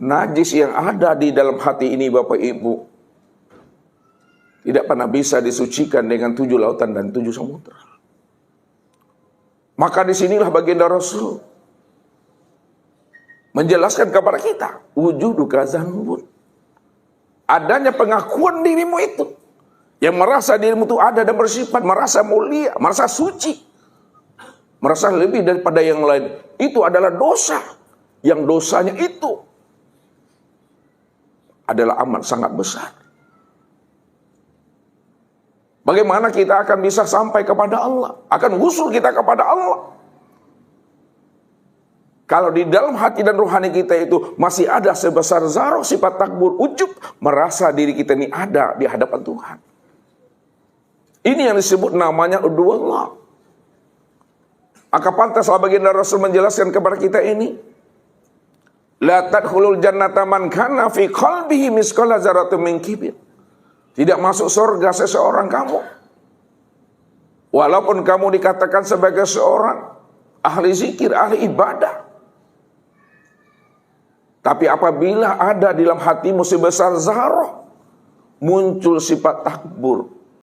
najis yang ada di dalam hati ini Bapak Ibu tidak pernah bisa disucikan dengan 7 lautan dan 7 samudra. Maka disinilah baginda Rasul menjelaskan kepada kita, wujuduka dzanbun. Adanya pengakuan dirimu itu, yang merasa dirimu itu ada dan bersifat, merasa mulia, merasa suci, merasa lebih daripada yang lain, itu adalah dosa. Yang dosanya itu adalah amat sangat besar. Bagaimana kita akan bisa sampai kepada Allah, akan usul kita kepada Allah, kalau di dalam hati dan rohani kita itu masih ada sebesar zarah sifat takbur, ujub, merasa diri kita ini ada di hadapan Tuhan. Ini yang disebut namanya udu'allah. Maka pantaslah baginda Rasul menjelaskan kepada kita ini, la tadkhulul jannata man kana fi qalbihi misqala dzarratin min kibir. Tidak masuk surga seseorang kamu, walaupun kamu dikatakan sebagai seorang ahli zikir, ahli ibadah. Tapi apabila ada di dalam hatimu sebesar zarah, muncul sifat takbur,